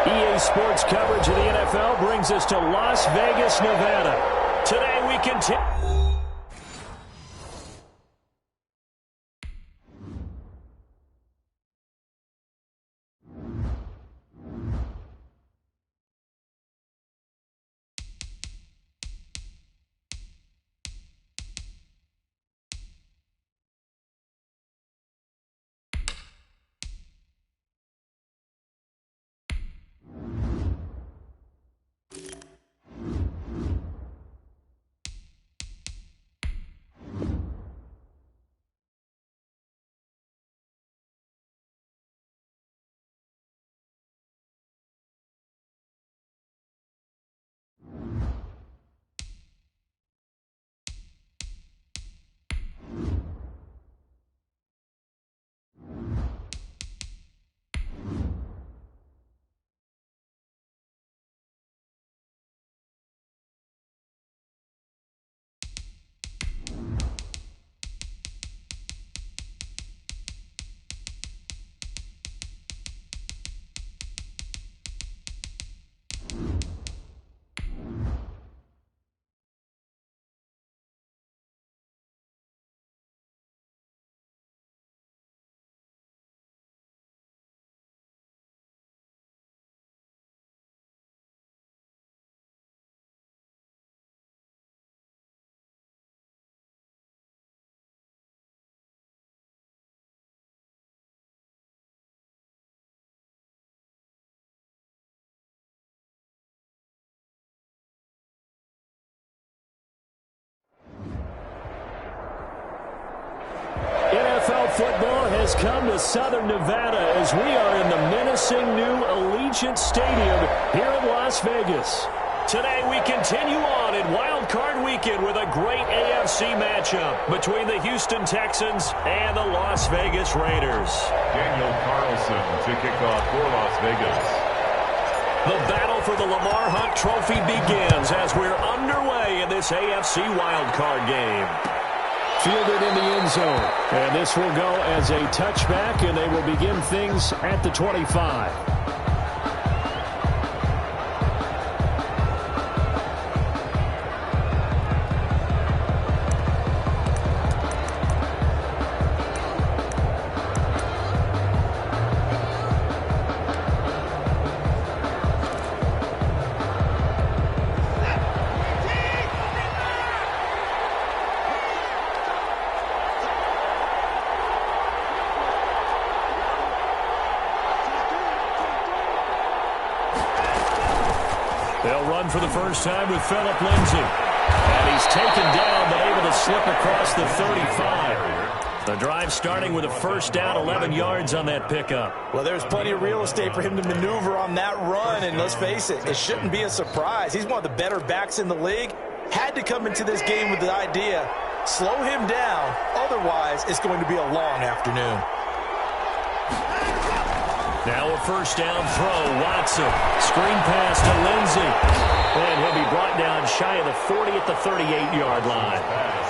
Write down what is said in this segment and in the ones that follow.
EA Sports coverage of the NFL brings us to Las Vegas, Nevada. Today we continue. NFL football has come to Southern Nevada as we are in the menacing new Allegiant Stadium here in Las Vegas. Today we continue on in Wild Card Weekend with a great AFC matchup between the Houston Texans and the Las Vegas Raiders. Daniel Carlson to kick off for Las Vegas. The battle for the Lamar Hunt Trophy begins as we're underway in this AFC Wild Card game. Fielded in the end zone. And this will go as a touchback, and they will begin things at the 25. They'll run for the first time with Phillip Lindsay. And he's taken down, but able to slip across the 35. The drive starting with a first down, 11 yards on that pickup. Well, there's plenty of real estate for him to maneuver on that run, and let's face it, it shouldn't be a surprise. He's one of the better backs in the league. Had to come into this game with the idea, slow him down, otherwise it's going to be a long afternoon. Now a first down throw, Watson. Screen pass to Lindsay. And he'll be brought down shy of the 40 at the 38-yard line.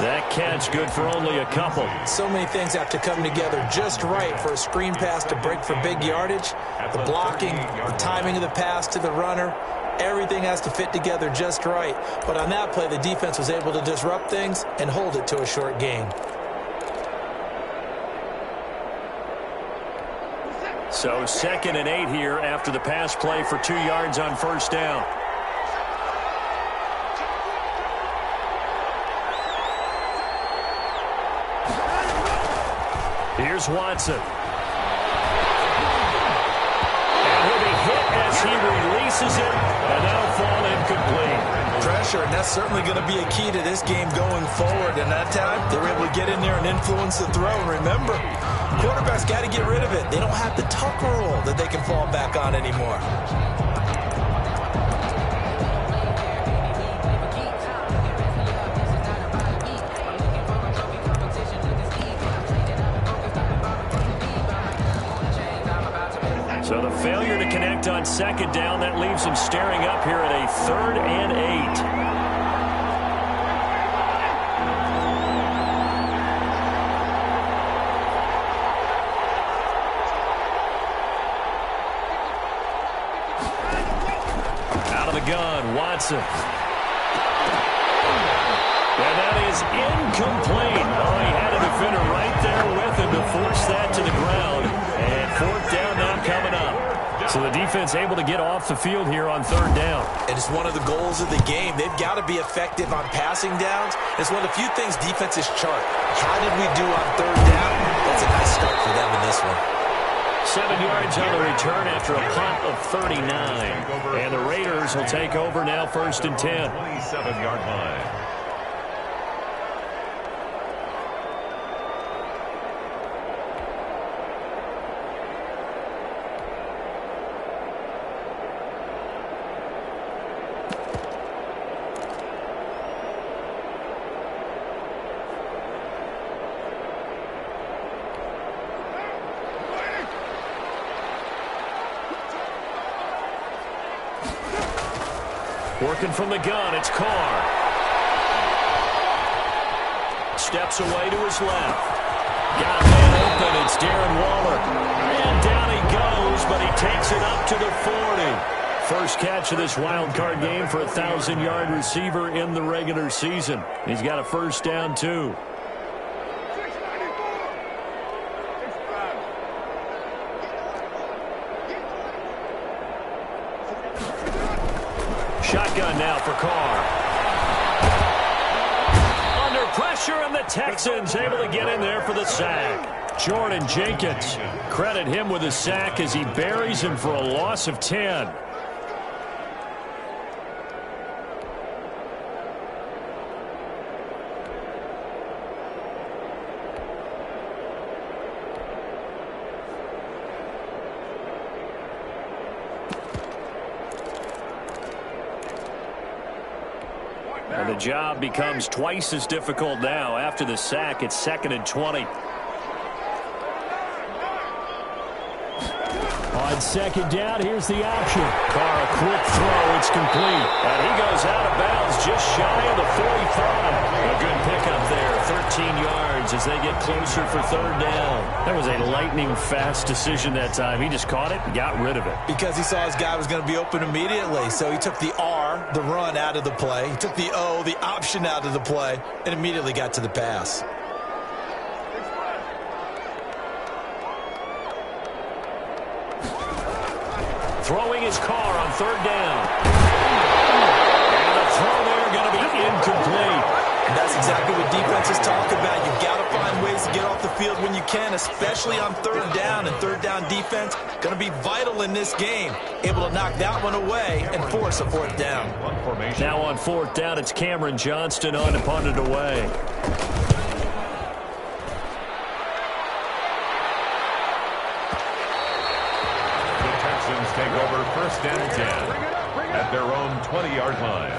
That catch good for only a couple. So many things have to come together just right for a screen pass to break for big yardage. The blocking, the timing of the pass to the runner, everything has to fit together just right. But on that play, the defense was able to disrupt things and hold it to a short gain. So 2nd and 8 here after the pass play for 2 yards on first down. Here's Watson. And he'll be hit as he releases it, and that'll fall incomplete. Pressure, and that's certainly going to be a key to this game going forward. And that time, they were able to get in there and influence the throw. And remember, quarterbacks got to get rid of it. They don't have the Tucker rule that they can fall back on anymore. So the failure to connect on second down, that leaves him staring up here at a 3rd and 8. the gun. Watson. And that is incomplete. Oh, he had a defender right there with him to force that to the ground. And fourth down now coming up. So the defense able to get off the field here on third down. And it's one of the goals of the game. They've got to be effective on passing downs. It's one of the few things defenses chart. How did we do on third down? That's a nice start for them in this one. 7 yards on the return after a punt of 39. And the Raiders will take over now, 1st and 10. 27-yard line. Working from the gun, it's Carr. Steps away to his left. Got a man open, it's Darren Waller. And down he goes, but he takes it up to the 40. First catch of this wild card game for a 1,000-yard receiver in the regular season. He's got a first down, too. Shotgun now for Carr. Under pressure, and the Texans able to get in there for the sack. Jordan Jenkins, credit him with a sack as he buries him for a loss of 10. And the job becomes twice as difficult now. After the sack, it's 2nd and 20. On second down, here's the option. Carr, a quick throw. It's complete. And he goes out of bounds just shy of the 45. A good pickup there. 13 yards as they get closer for third down. That was a lightning-fast decision that time. He just caught it and got rid of it. Because he saw his guy was going to be open immediately. So he took the R, the run, out of the play. He took the O, the option, out of the play, and immediately got to the pass. Throwing his Carr on third down. And the throw there going to be incomplete. And that's exactly what defenses talk about. You've got to find ways to get off the field when you can, especially on third down. And third down defense going to be vital in this game. Able to knock that one away and force a fourth down. Now on fourth down, it's Cameron Johnston on to punt it away. Take over 1st and 10 at their own 20-yard line.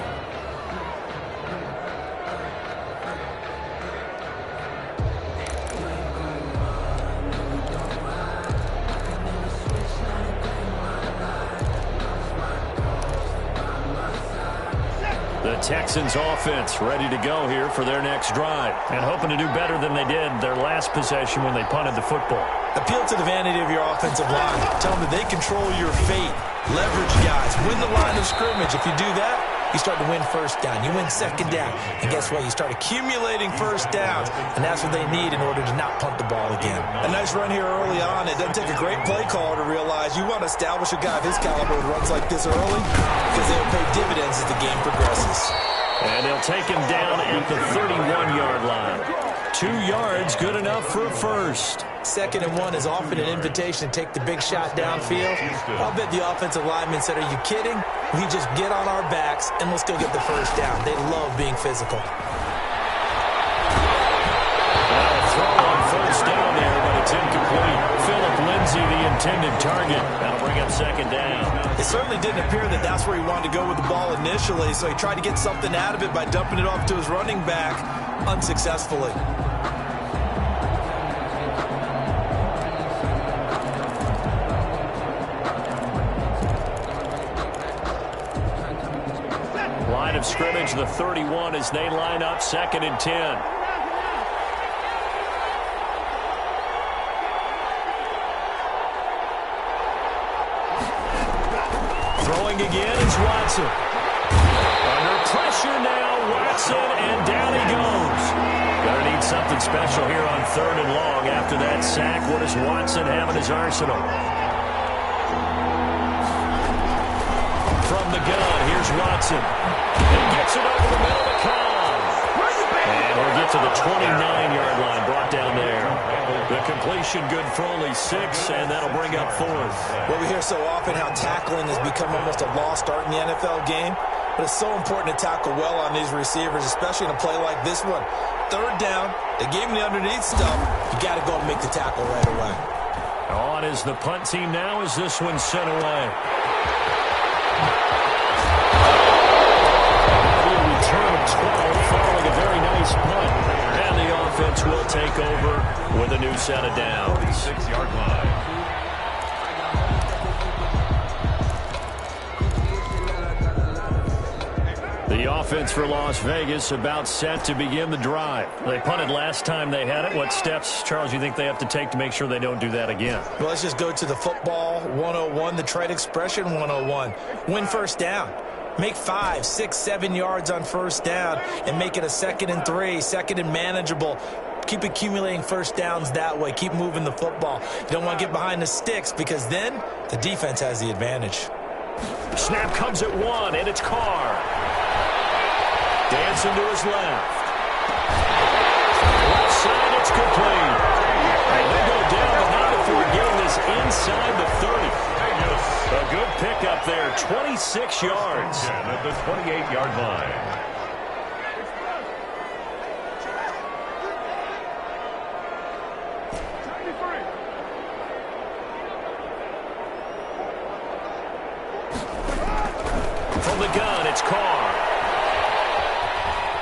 The Texans offense ready to go here for their next drive and hoping to do better than they did their last possession when they punted the football. Appeal to the vanity of your offensive line. Tell them that they control your fate. Leverage guys. Win the line of scrimmage. If you do that, you start to win first down. You win second down. And guess what? You start accumulating first downs. And that's what they need in order to not punt the ball again. A nice run here early on. It doesn't take a great play caller to realize you want to establish a guy of his caliber who runs like this early because they'll pay dividends as the game progresses. And they'll take him down at the 31-yard line. 2 yards, good enough for a first. 2nd and 1 is often an invitation to take the big shot downfield. I'll bet the offensive lineman said, are you kidding? We just get on our backs and let's go get the first down. They love being physical. Well, throw on first down there, but it's incomplete. Philip Lindsay, the intended target. That'll bring up 2nd down. It certainly didn't appear that that's where he wanted to go with the ball initially, so he tried to get something out of it by dumping it off to his running back unsuccessfully. Line of scrimmage, the 31, as they line up 2nd and 10. Throwing again is Watson. Under pressure now, Watson, and down he goes. Gonna need something special here on 3rd and long after that sack. What does Watson have in his arsenal? From the gun, here's Watson. He gets it over the middle to Cobb. And he'll get to the 29-yard line, brought down there. The completion good for only 6, and that'll bring up 4th. Well, we hear so often how tackling has become almost a lost art in the NFL game. But it's so important to tackle well on these receivers, especially in a play like this one. 3rd down, they gave him the underneath stuff. You got to go and make the tackle right away. On is the punt team now as this one's sent away. Return of 12 following a very nice punt. And the offense will take over with a new set of downs. 46-yard line. The offense for Las Vegas about set to begin the drive. They punted last time they had it. What steps, Charles, you think they have to take to make sure they don't do that again? Well, let's just go to the football 101, the trade expression 101. Win 1st down. Make 5, 6, 7 yards on 1st down and make it a 2nd and 3, 2nd and manageable. Keep accumulating 1st downs that way. Keep moving the football. You don't want to get behind the sticks because then the defense has the advantage. Snap comes at 1, and it's Carr. Dancing to his left. Left side, it's complete. And they'll go down, but not before getting this inside the 30. A good pickup there, 26 yards. At the 28-yard line. From the gun, it's Carr.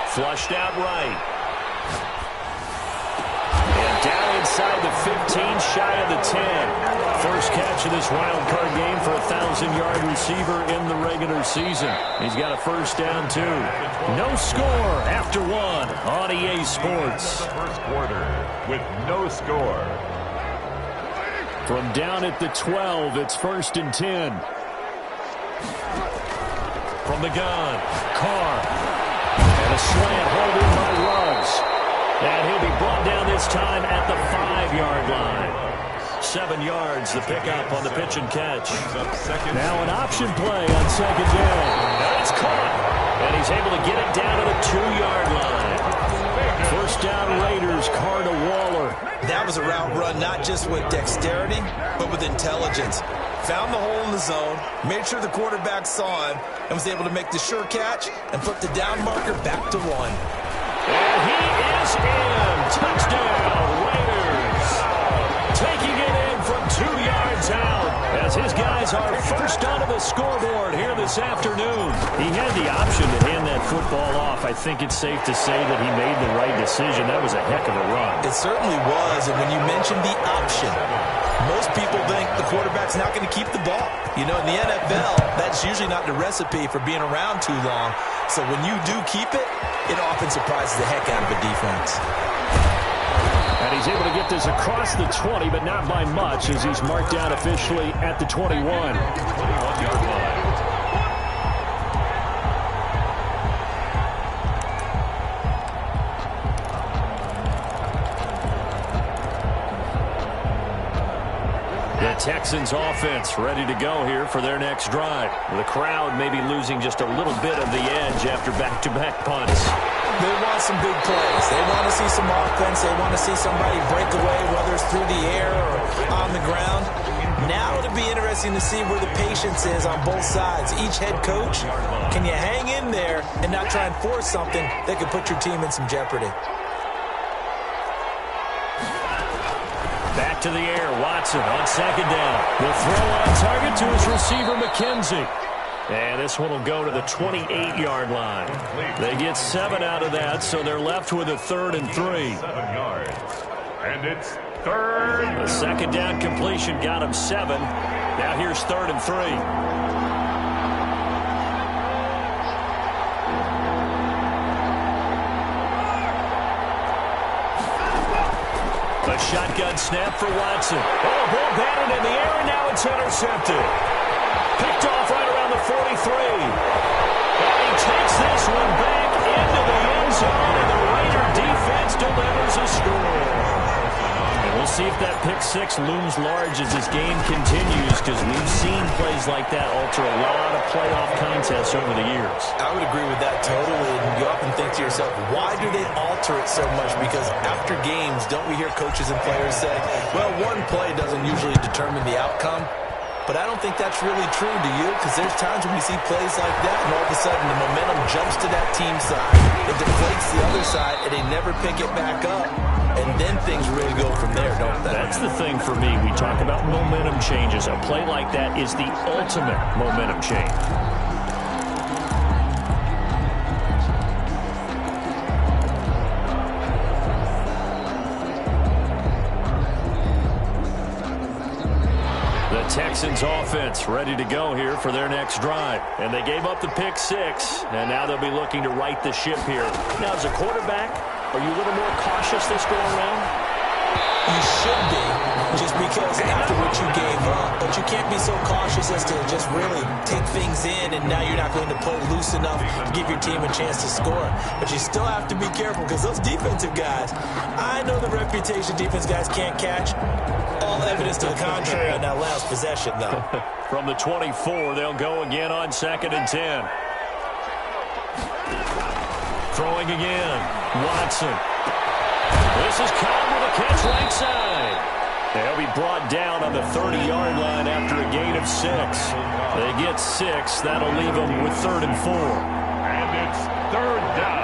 Flushed out right. And down inside the 15, shy of the 10. First catch of this wild card game for a 1,000-yard receiver in the regular season. He's got a 1st down, too. No score after 1 on EA Sports. The first quarter with no score. From down at the 12, it's 1st and 10. From the gun, Carr. And a slant hold in by Ruggs. And he'll be brought down this time at the 5-yard line. 7 yards, the pickup on the pitch and catch. Now an option play on 2nd down. And it's caught. And he's able to get it down to the 2-yard line. 1st down Raiders, Carr to Waller. That was a route run not just with dexterity, but with intelligence. Found the hole in the zone, made sure the quarterback saw him, and was able to make the sure catch and put the down marker back to 1. And he is in. Touchdown, Raiders. Taking it in from 2 yards out as his guys are first onto the scoreboard here this afternoon. He had the option to hand that football off. I think it's safe to say that he made the right decision. That was a heck of a run. It certainly was, and when you mentioned the option, most people think the quarterback's not going to keep the ball. You know, in the NFL, that's usually not the recipe for being around too long. So when you do keep it, it often surprises the heck out of a defense. And he's able to get this across the 20, but not by much as he's marked down officially at the 21. 21-yard line. The Texans offense ready to go here for their next drive. The crowd may be losing just a little bit of the edge after back-to-back punts. They want some big plays. They want to see some offense. They want to see somebody break away, whether it's through the air or on the ground. Now it'll be interesting to see where the patience is on both sides. Each head coach, can you hang in there and not try and force something that could put your team in some jeopardy? Back to the air, Watson on 2nd down. The throw on target to his receiver, McKenzie. And this one will go to the 28-yard line. They get 7 out of that, so they're left with a 3rd and 3. 7 yards. And it's 3rd. The 2nd down completion got him 7. Now here's 3rd and 3. A shotgun snap for Watson. Oh, ball batted in the air, and now it's intercepted. Picked off right around the 43. And he takes that We'll see if that pick six looms large as this game continues, because we've seen plays like that alter a lot of playoff contests over the years. I would agree with that totally. And you often think to yourself, why do they alter it so much? Because after games, don't we hear coaches and players say, well, one play doesn't usually determine the outcome? But I don't think that's really true, do you? Because there's times when we see plays like that, and all of a sudden the momentum jumps to that team side. It deflates the other side, and they never pick it back up. And then things really go from there, don't they? That's the thing for me. We talk about momentum changes. A play like that is the ultimate momentum change. Texans offense ready to go here for their next drive. And they gave up the pick six, and now they'll be looking to right the ship here. Now, as a quarterback, are you a little more cautious this go around? You should be, just because after what you gave up. But you can't be so cautious as to just really take things in, and now you're not going to play loose enough to give your team a chance to score. But you still have to be careful, because those defensive guys, I know the reputation defense guys can't catch. All evidence to the contrary on that last possession, though. From the 24, they'll go again on 2nd and 10. Throwing again. Watson. This is Cobb with a catch right side. They'll be brought down on the 30-yard line after a gain of 6. They get 6. That'll leave them with 3rd and 4. And it's 3rd down.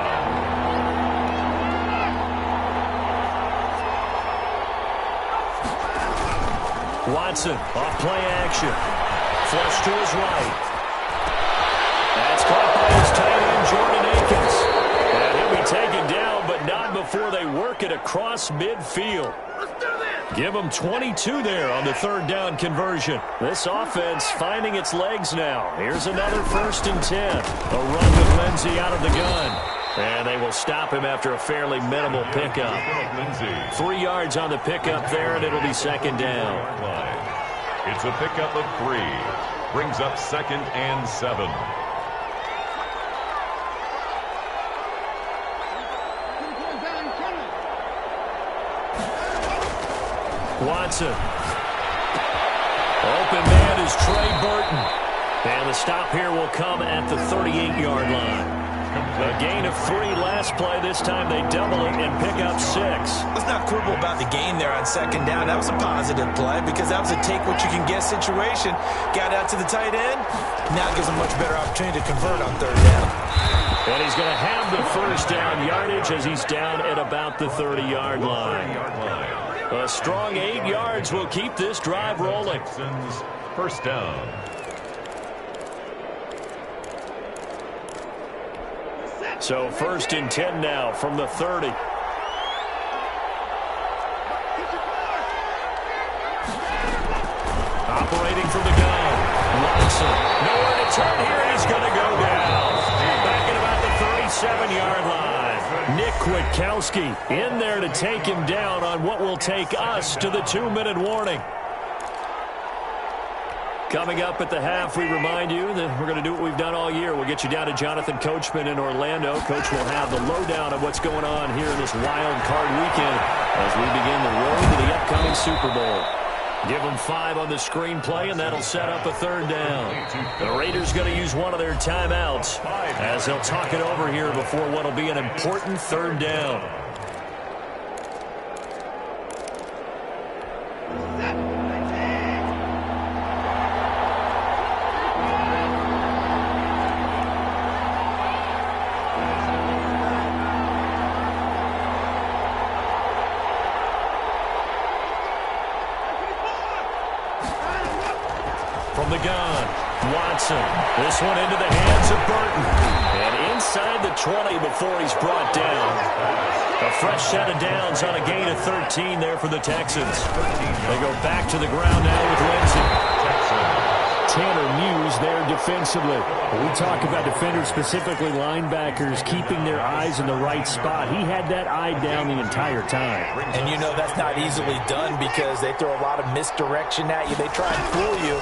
Watson off play action. Flush to his right. That's caught by his tight end, Jordan Akins. And he'll be taken down, but not before they work it across midfield. Give them 22 there on the 3rd down conversion. This offense finding its legs now. Here's another 1st and 10. A run with Lindsey out of the gun. And they will stop him after a fairly minimal pickup. 3 yards on the pickup there, and it'll be 2nd down. It's a pickup of 3. Brings up 2nd and 7. Watson. Open man is Trey Burton. And the stop here will come at the 38-yard line. A gain of 3 last play. This time they double it and pick up 6. Let's not quibble about the gain there on 2nd down. That was a positive play because that was a take-what-you-can-get situation. Got out to the tight end. Now it gives them a much better opportunity to convert on 3rd down. And he's going to have the 1st down yardage as he's down at about the 30-yard line. A strong 8 yards will keep this drive rolling. 1st down. So 1st and 10 now from the 30. Operating from the gun. Watson. Nowhere to turn here. He's going to go down. Back at about the 37-yard line. Nick Kwiatkowski in there to take him down on what will take us to the 2-minute warning. Coming up at the half, we remind you that we're going to do what we've done all year. We'll get you down to Jonathan Coachman in Orlando. Coach will have the lowdown of what's going on here in this wild card weekend as we begin the road to the upcoming Super Bowl. Give them 5 on the screenplay, and that'll set up a 3rd down. The Raiders going to use one of their timeouts as they'll talk it over here before what will be an important 3rd down. From the gun, Watson. This one into the hands of Burton. And inside the 20 before he's brought down. A fresh set of downs on a gain of 13 there for the Texans. They go back to the ground now with Lindsey. Tanner Muse there defensively. When we talk about defenders, specifically linebackers, keeping their eyes in the right spot. He had that eye down the entire time. And you know that's not easily done because they throw a lot of misdirection at you. They try and fool you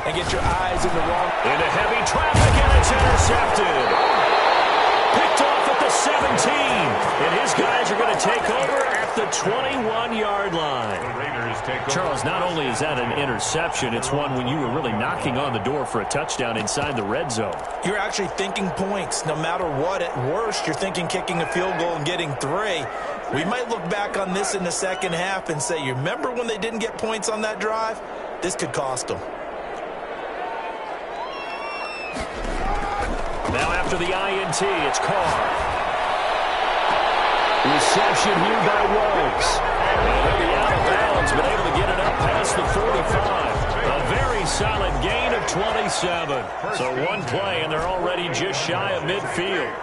and get your eyes in the wrong. Into heavy traffic, and it's intercepted. Picked off at the 17. And his guys are going to take over at the 21-yard line. The Raiders take over. Charles, not only is that an interception, it's one when you were really knocking on the door for a touchdown inside the red zone. You're actually thinking points. No matter what, at worst, you're thinking kicking a field goal and getting 3. We might look back on this in the second half and say, you remember when they didn't get points on that drive? This could cost them. Now after the INT, it's Carr. Reception here by Rhodes. And he'll be out of bounds, but able to get it up past the 45. A very solid gain of 27. So one play, and they're already just shy of midfield.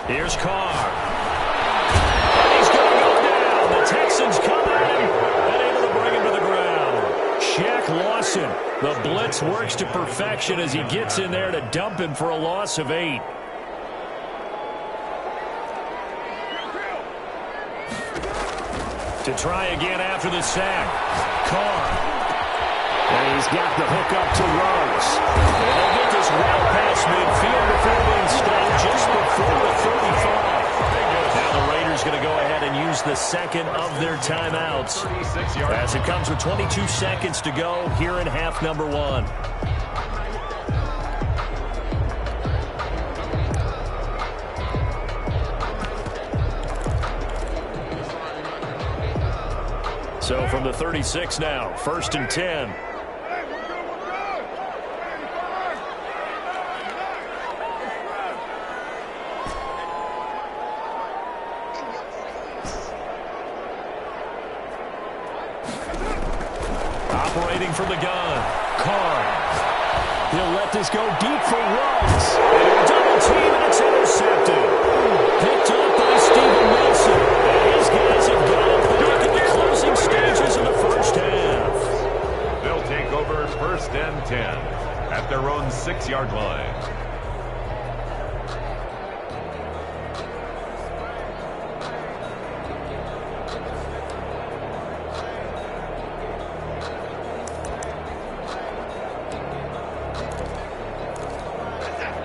Here's Carr. And he's going to go down. The Texans come at him and able to bring him to the ground. Shaq Lawson. The blitz works to perfection as he gets in there to dump him for a loss of 8. To try again after the sack. Carr. And he's got the hook up to Rhodes. And they'll get this well past midfield before being stopped just before the 35. Now the Raiders going to go ahead and use the second of their timeouts as it comes with 22 seconds to go here in half number 1. So from the 36 now, 1st and 10. Operating from the gun, Carr. He'll let this go deep for Rhodes. Double team, and it's intercepted. Picked up by Steven Wilson. And his guys have got it back in the closing stages of the first half. They'll take over 1st and 10 at their own 6-yard line.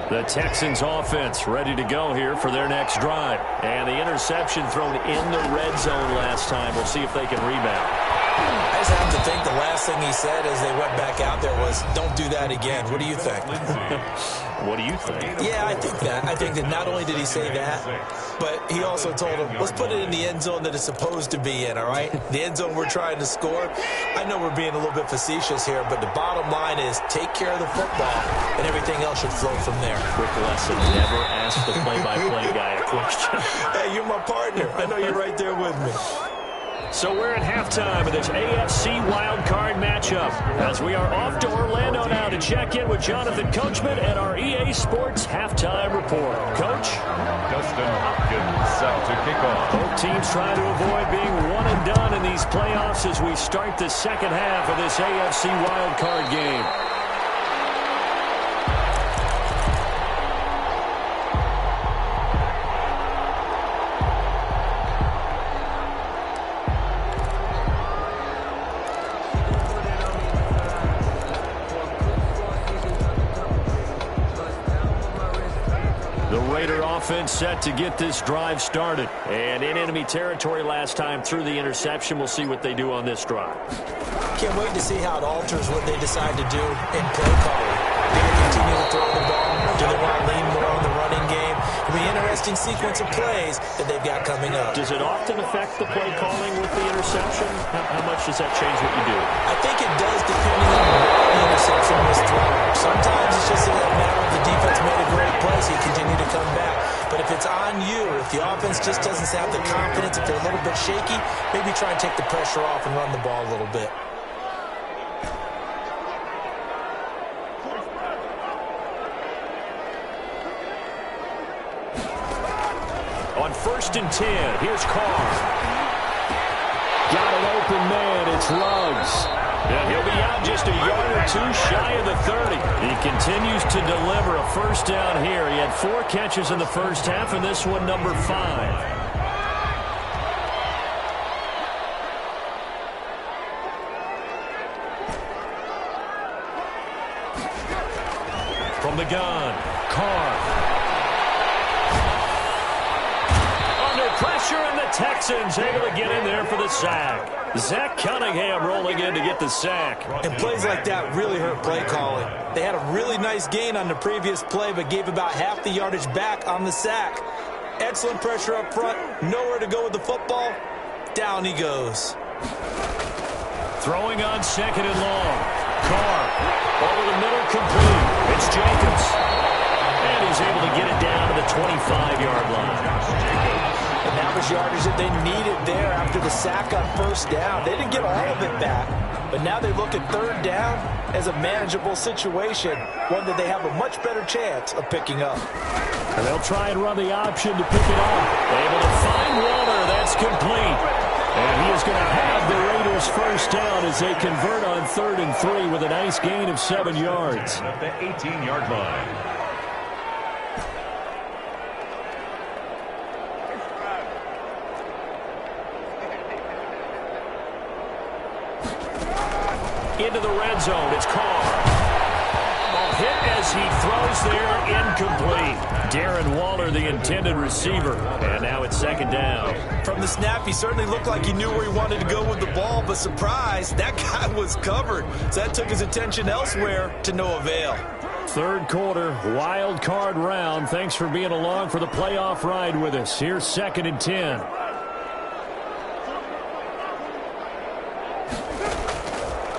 The Texans offense ready to go here for their next drive. And the interception thrown in the red zone last time. We'll see if they can rebound. I just have to think the last thing he said as they went back out there was, don't do that again. What do you think? What do you think? Yeah, I think that. I think that not only did he say that, but he also told him, let's put it in the end zone that it's supposed to be in, all right? The end zone we're trying to score. I know we're being a little bit facetious here, but the bottom line is take care of the football, and everything else should flow from there. Quick lesson, never ask the play-by-play guy a question. Hey, you're my partner. I know you're right there with me. So we're at halftime of this AFC wildcard matchup as we are off to Orlando now to check in with Jonathan Coachman and our EA Sports halftime report. Coach? Dustin Hopkins set to kick off. Both teams trying to avoid being one and done in these playoffs as we start the second half of this AFC wildcard game. Offense set to get this drive started. And in enemy territory last time through the interception. We'll see what they do on this drive. Can't wait to see how it alters what they decide to do in play calling. Do they continue to throw the ball? Do they want to lean more on the running game? It'll be an interesting sequence of plays that they've got coming up. Does it often affect the play calling with the interception? How much does that change what you do? I think it does depending on where the interception was thrown. Sometimes it's just a matter of the defense made a great play, so you continue to come back. But if it's on you, if the offense just doesn't have the confidence, if they're a little bit shaky, maybe try and take the pressure off and run the ball a little bit. On 1st and 10, here's Carr. Got an open man, it's Rhodes. And he'll be out just a yard or two shy of the 30. He continues to deliver a first down here. He had 4 catches in the first half, and this one number 5. the gun. Carr. Under pressure, and the Texans able to get in there for the sack. Zach Cunningham rolling in to get the sack. And plays like that really hurt play calling. They had a really nice gain on the previous play, but gave about half the yardage back on the sack. Excellent pressure up front. Nowhere to go with the football. Down he goes. Throwing on 2nd and long. Carr over the middle, complete. It's Jacobs. And he's able to get it down to the 25-yard line. And that was yardage that they needed there after the sack on 1st down. They didn't get all of it back, but now they look at 3rd down as a manageable situation, one that they have a much better chance of picking up. And they'll try and run the option to pick it up. Able to find Waller. That's complete. And he is going to have the Raiders 1st down as they convert on 3rd and 3 with a nice gain of 7 yards. At the 18-yard line. Into the red zone. It's Carr. Hit as he throws there, incomplete. Darren Waller, the intended receiver. And now it's 2nd down. From the snap, he certainly looked like he knew where he wanted to go with the ball, but surprise, that guy was covered. So that took his attention elsewhere to no avail. 3rd quarter, wild card round. Thanks for being along for the playoff ride with us. Here's 2nd and 10.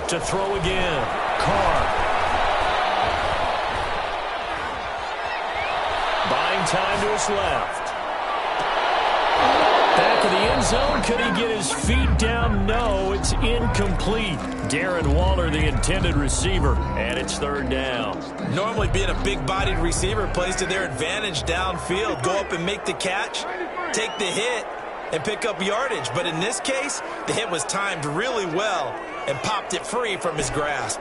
To throw again. Carr. Buying time to his left. Back of the end zone. Could he get his feet down? No, it's incomplete. Darren Waller, the intended receiver, and it's 3rd down. Normally being a big-bodied receiver plays to their advantage downfield. Go up and make the catch, take the hit, and pick up yardage. But in this case, the hit was timed really well and popped it free from his grasp.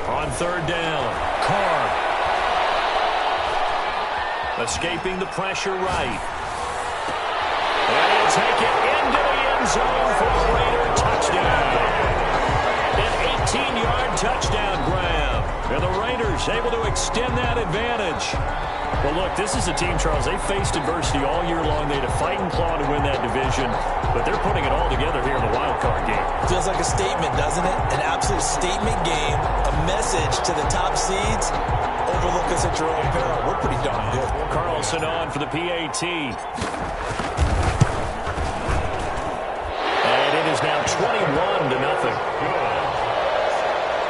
On 3rd down, Carr. Escaping the pressure right. And he'll take it into the end zone for a Raider touchdown. An 18-yard touchdown grab. And the Raiders able to extend that advantage. Well, look, this is a team, Charles, they faced adversity all year long. They had to fight and claw to win that division, but they're putting it all together here in the wild card game. Feels like a statement, doesn't it? An absolute statement game, a message to the top seeds. Overlook us at your own peril. We're pretty darn good. Carlson on for the PAT. And it is now 21-0. Good.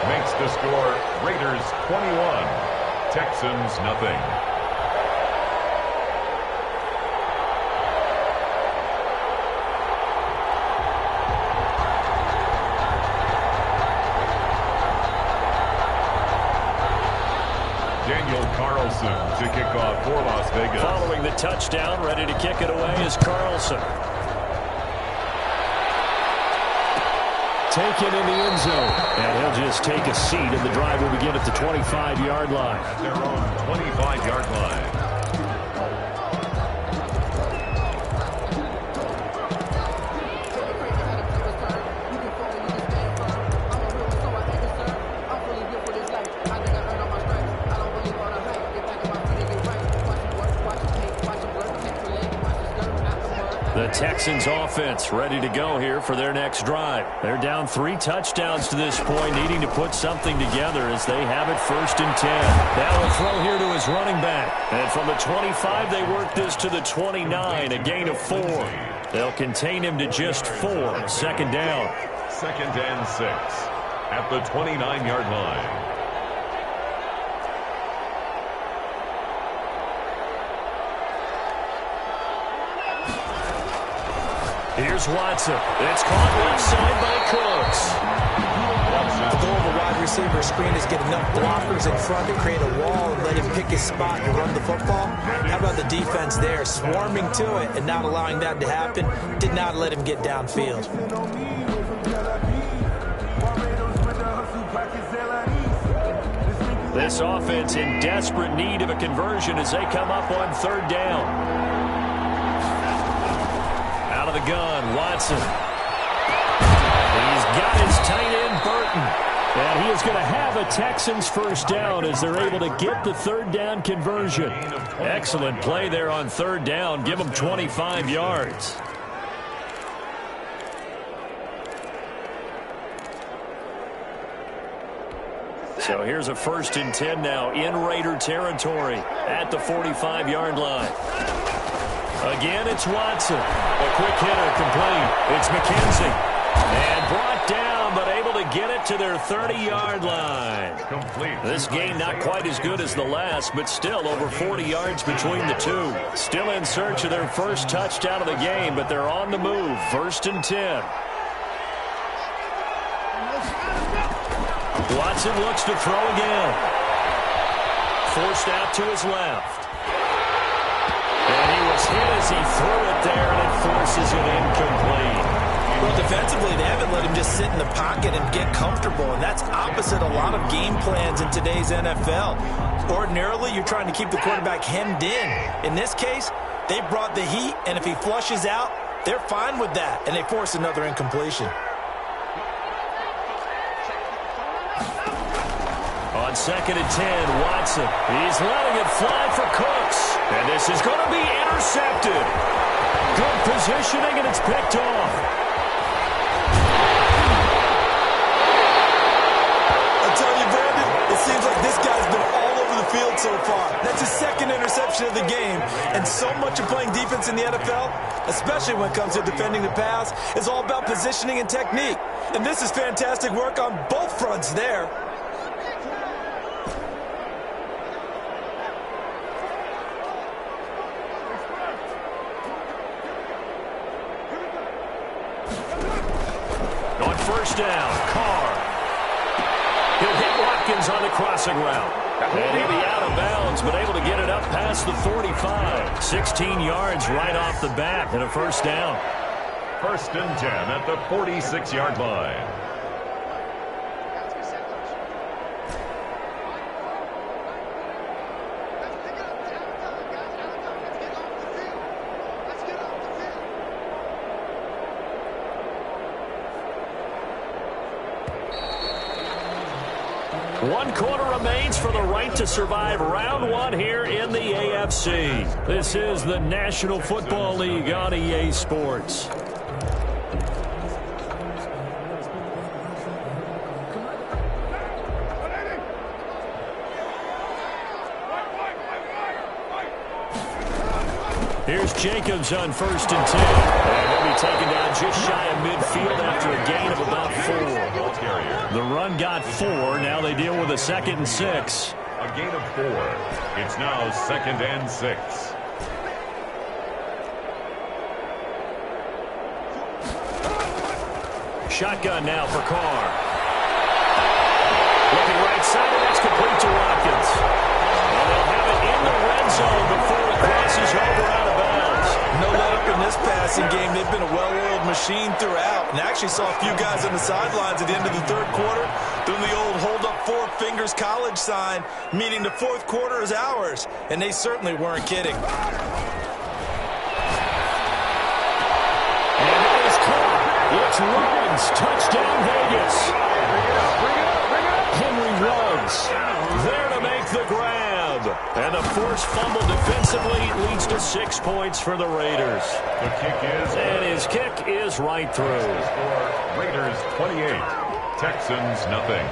Makes the score Raiders 21, Texans nothing. Carlson to kick off for Las Vegas. Following the touchdown, ready to kick it away is Carlson. Taken in the end zone. And he'll just take a seat, and the drive will begin at the 25-yard line. At their own 25-yard line. The Texans offense ready to go here for their next drive. They're down 3 touchdowns to this point, needing to put something together as they have it 1st and 10. Now a throw here to his running back. And from the 25, they work this to the 29, a gain of 4. They'll contain him to just 4. 2nd down. 2nd and 6 at the 29-yard line. Here's Watson. It's caught left side by Cooks. The goal of a wide receiver screen is get enough blockers in front to create a wall and let him pick his spot to run the football. How about the defense there, swarming to it and not allowing that to happen? Did not let him get downfield. This offense in desperate need of a conversion as they come up on third down. Out of the gun, Watson. He's got his tight end, Burton. And he is going to have a Texans first down as they're able to get the third down conversion. Excellent play there on third down. Give them 25 yards. So here's a 1st and 10 now in Raider territory at the 45-yard line. Again, it's Watson. A quick hitter complete. It's McKenzie. And brought down, but able to get it to their 30-yard line. This game not quite as good as the last, but still over 40 yards between the two. Still in search of their first touchdown of the game, but they're on the move. 1st and 10. Watson looks to throw again. Forced out to his left. And he was hit as he threw it there, and it forces it incomplete. Well, defensively, they haven't let him just sit in the pocket and get comfortable, and that's opposite a lot of game plans in today's NFL. Ordinarily, you're trying to keep the quarterback hemmed in. In this case, they brought the heat, and if he flushes out, they're fine with that, and they force another incompletion. On 2nd and 10, Watson. He's letting it fly for Cooks. And this is going to be intercepted. Good positioning, and it's picked off. It seems like this guy's been all over the field so far. That's his 2nd interception of the game. And so much of playing defense in the NFL, especially when it comes to defending the pass, is all about positioning and technique. And this is fantastic work on both fronts there. On 1st down, Carr. He'll hit Watkins on the crossing route. And he'll be out of bounds, but able to get it up past the 45. 16 yards right off the bat and a 1st down. 1st and 10 at the 46-yard line. One quarter remains for the right to survive round 1 here in the AFC. This is the National Football League on EA Sports. Here's Jacobs on 1st and 10. And he'll be taken down just shy of midfield after a gain of about 4. The run got 4. Now they deal with a 2nd and 6. A gain of 4. It's now 2nd and 6. Shotgun now for Carr. Looking right side, and that's complete to Watkins. And they'll have it in the red zone before it crosses over out of bounds. No let up in this passing game. They've been a well-oiled machine throughout. And actually saw a few guys on the sidelines at the end of the 3rd quarter doing the old hold up 4 fingers college sign, meaning the 4th quarter is ours. And they certainly weren't kidding. And it is caught. It's Ruggs. Touchdown Vegas. Henry Ruggs there to make the grab. And a forced fumble defensively leads to 6 points for the Raiders. The kick is... And his kick is right through. Raiders 28, Texans nothing.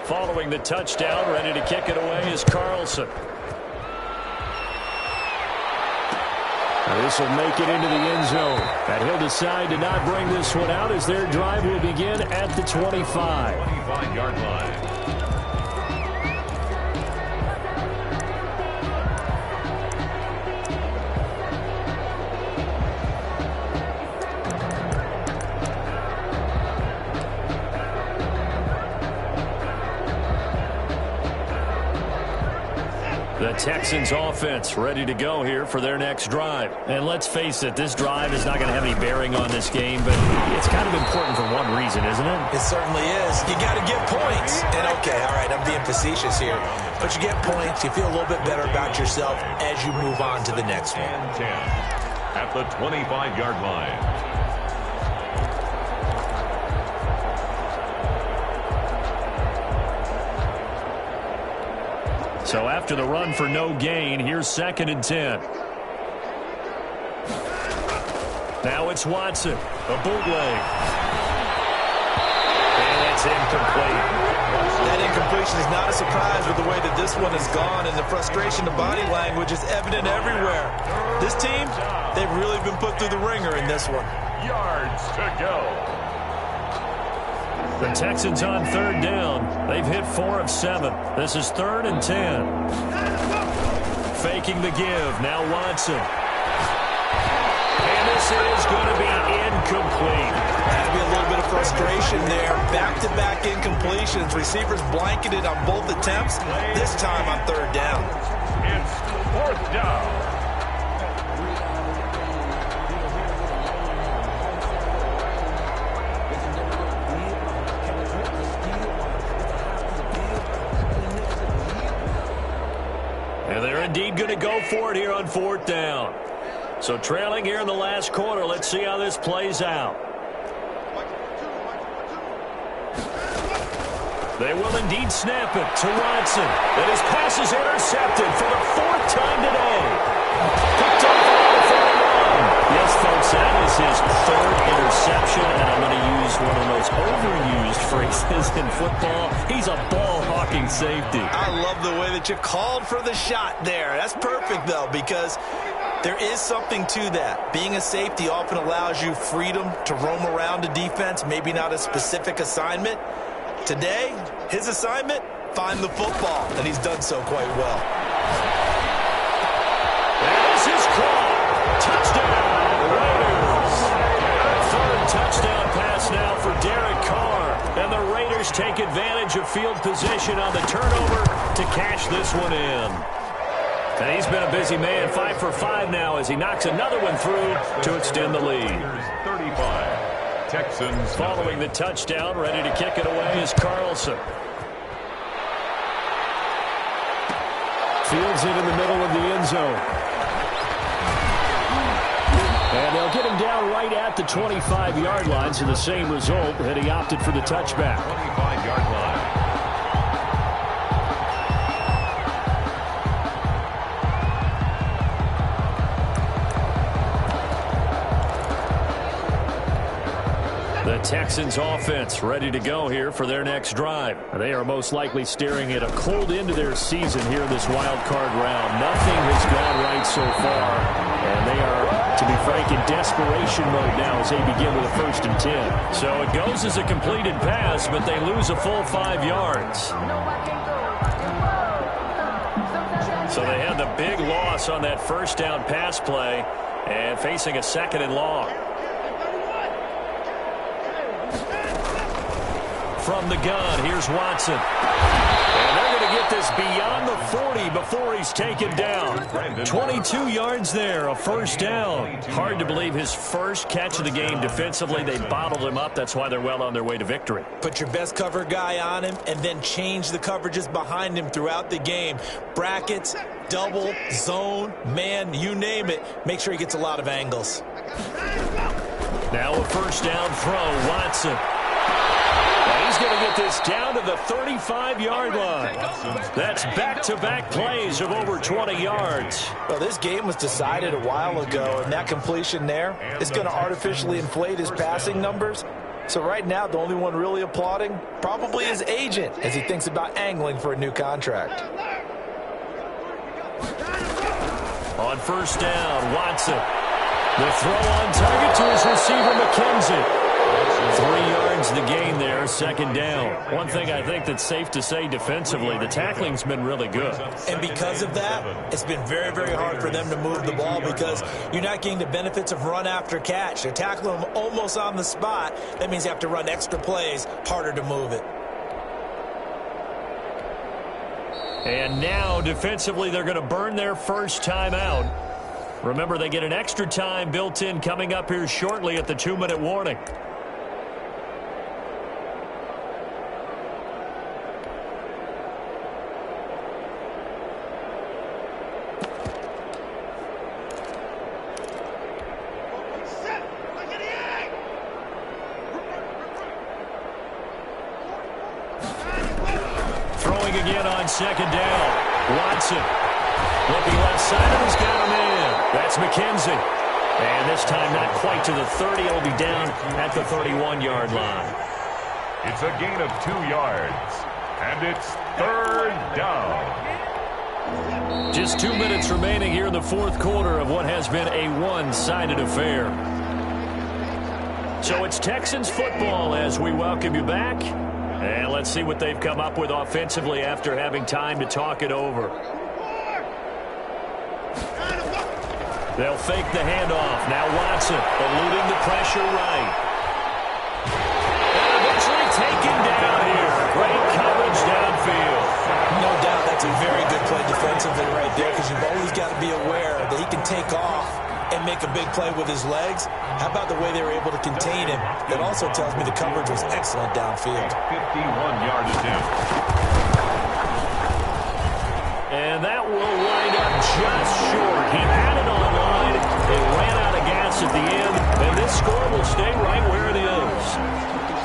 Following the touchdown, ready to kick it away is Carlson. This will make it into the end zone. And he'll decide to not bring this one out as their drive will begin at the 25. 25-yard line. The Texans offense ready to go here for their next drive. And let's face it, this drive is not going to have any bearing on this game, but it's kind of important for one reason, isn't it? It certainly is. You got to get points. And okay, all right, I'm being facetious here. But you get points, you feel a little bit better about yourself as you move on to the next one. 10 at the 25-yard line. So after the run for no gain, here's 2nd and 10. Now it's Watson, a bootleg. And it's incomplete. That incompletion is not a surprise with the way that this one has gone, and the frustration, the body language is evident everywhere. This team, they've really been put through the ringer in this one. Yards to go. The Texans on 3rd down. They've hit 4 of 7. This is 3rd and 10. Faking the give. Now Watson. And this is going to be incomplete. Had to be a little bit of frustration there. Back-to-back incompletions. Receivers blanketed on both attempts. This time on 3rd down. It's 4th down. And they're indeed going to go for it here on 4th down. So trailing here in the last quarter. Let's see how this plays out. They will indeed snap it to Watson. And his pass is intercepted for the 4th time today. Picked up around the 41. Yes, folks, that is his 3rd interception. And I'm going to use one of the most overused phrases in football. He's a ball-hawking safety. I love the way that you called for the shot there. That's perfect, though, because there is something to that. Being a safety often allows you freedom to roam around a defense, maybe not a specific assignment. Today, his assignment, find the football, and he's done so quite well. This is caught. Touchdown, Raiders. 3rd touchdown pass now for Derek Carr. And the Raiders take advantage of field position on the turnover to cash this one in. And he's been a busy man, 5 for 5 now as he knocks another one through to extend the lead. 35. Texans following the touchdown, ready to kick it away is Carlson. Fields it in the middle of the end zone. And they'll get him down right at the 25-yard line, so the same result, and he opted for the touchback. 25-yard line. The Texans offense ready to go here for their next drive. They are most likely staring at a cold end to their season here in this wild card round. Nothing has gone right so far, and they are, to be frank, in desperation mode now as they begin with a 1st and 10. So it goes as a completed pass, but they lose a full 5 yards. So they had the big loss on that 1st down pass play and facing a 2nd and long. From the gun, here's Watson. And they're going to get this beyond the 40 before he's taken down. 22 yards there, a 1st down. Hard to believe his first catch of the game defensively. They bottled him up. That's why they're well on their way to victory. Put your best cover guy on him and then change the coverages behind him throughout the game. Brackets, double, zone, man, you name it. Make sure he gets a lot of angles. Now a 1st down throw, Watson. He's going to get this down to the 35-yard line. That's back-to-back plays of over 20 yards. Well, this game was decided a while ago, and that completion there is going to artificially inflate his passing numbers. So right now, the only one really applauding probably his agent as he thinks about angling for a new contract. On 1st down, Watson. The throw on target to his receiver, McKenzie. 3 yards the gain there, 2nd down. One thing I think that's safe to say defensively, the tackling's been really good. And because of that, it's been very, very hard for them to move the ball because you're not getting the benefits of run after catch. They're tackling them almost on the spot. That means you have to run extra plays, harder to move it. And now, defensively, they're going to burn their first timeout. Remember, they get an extra time built in coming up here shortly at the 2-minute warning. Throwing again on second down. Watson. Looking left side of his got him in. That's McKenzie. And this time not quite to the 30. He'll be down at the 31-yard line. It's a gain of 2 yards. And it's third down. Just 2 minutes remaining here in the fourth quarter of what has been a one-sided affair. So it's Texans football as we welcome you back. And let's see what they've come up with offensively after having time to talk it over. They'll fake the handoff. Now Watson eluding the pressure right. And eventually taken down here. Great coverage downfield. No doubt that's a very good play defensively right there, because you've always got to be aware that he can take off and make a big play with his legs. How about the way they were able to contain him? That also tells me the coverage was excellent downfield. 51-yard attempt. And that will wind up just short. He had it on line. They ran out of gas at the end, and this score will stay right where it is.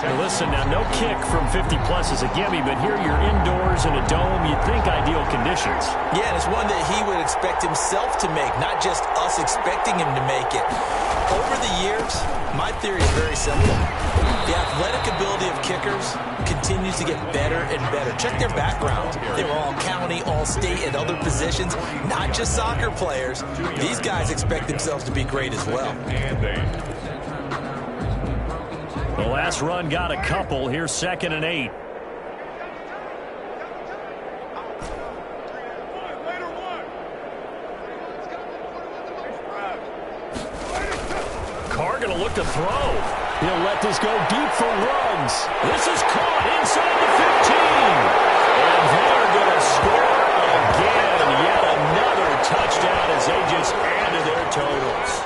Now listen, now no kick from 50-plus is a gimme, but here you're indoors in a dome. You'd think ideal conditions. Yeah, and it's one that he would expect himself to make, not just us expecting him to make it. Over the years, my theory is very simple. The athletic ability of kickers continues to get better and better. Check their backgrounds. They were all county, all state, and other positions, not just soccer players. These guys expect themselves to be great as well. The last run got a couple. Here's 2nd and 8. Carr going to look to throw. He'll let this go deep for Ruggs. This is caught inside the 15. And they're going to score again. Yet another touchdown as they just added their totals.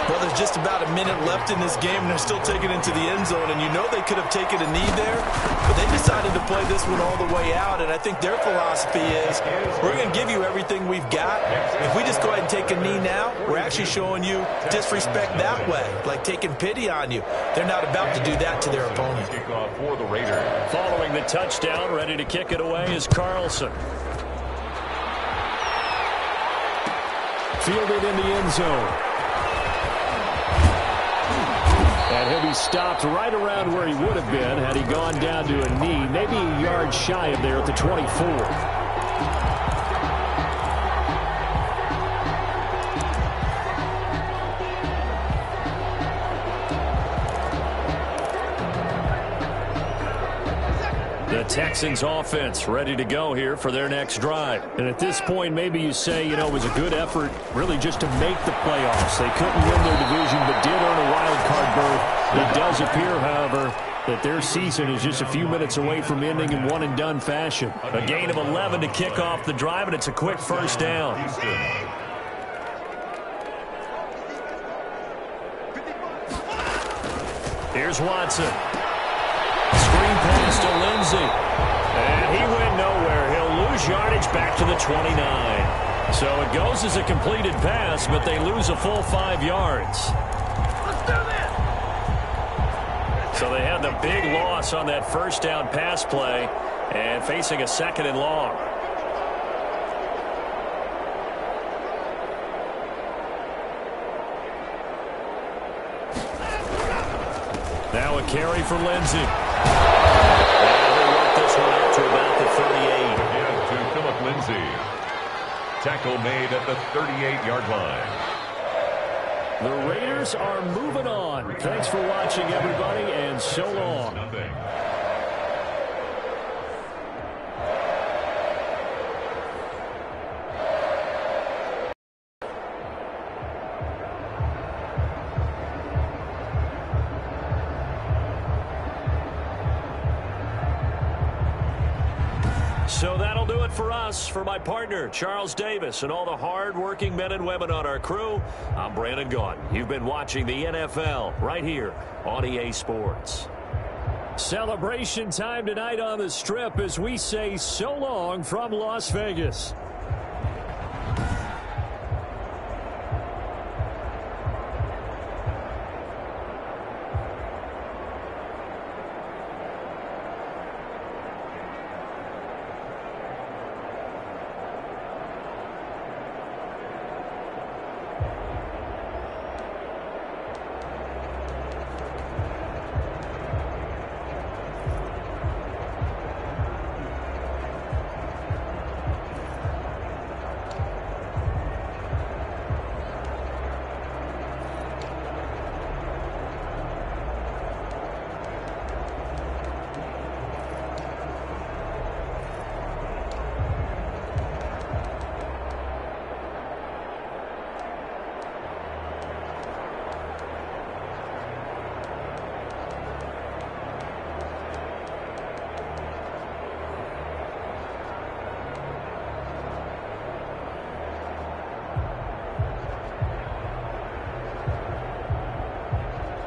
Well, there's just about a minute left in this game, and they're still taking it into the end zone. And you know they could have taken a knee there, but they decided to play this one all the way out. And I think their philosophy is, we're going to give you everything we've got. If we just go ahead and take a knee now, we're actually showing you disrespect that way, like taking pity on you. They're not about to do that to their opponent. Kickoff for the Raiders. Following the touchdown, ready to kick it away is Carlson. Fielded in the end zone. And he'll be stopped right around where he would have been had he gone down to a knee, maybe a yard shy of there at the 24. The Texans offense ready to go here for their next drive. And at this point, maybe you say, you know, it was a good effort really just to make the playoffs. They couldn't win their division but did earn a wild card berth. It does appear, however, that their season is just a few minutes away from ending in one-and-done fashion. A gain of 11 to kick off the drive, and it's a quick first down. Here's Watson. Screen pass to Lindsey. And he went nowhere. He'll lose yardage back to the 29. So it goes as a completed pass, but they lose a full 5 yards. Let's do this. So they had the big loss on that first down pass play and facing a 2nd and long. Now a carry for Lindsey. And they work this one out to about the 38. Again to Philip Lindsey. Tackle made at the 38-yard line. The Raiders are moving on. Thanks for watching, everybody, and so long. Nothing. So that'll do it for us. For my partner, Charles Davis, and all the hard-working men and women on our crew, I'm Brandon Gaudin. You've been watching the NFL right here on EA Sports. Celebration time tonight on the Strip as we say so long from Las Vegas.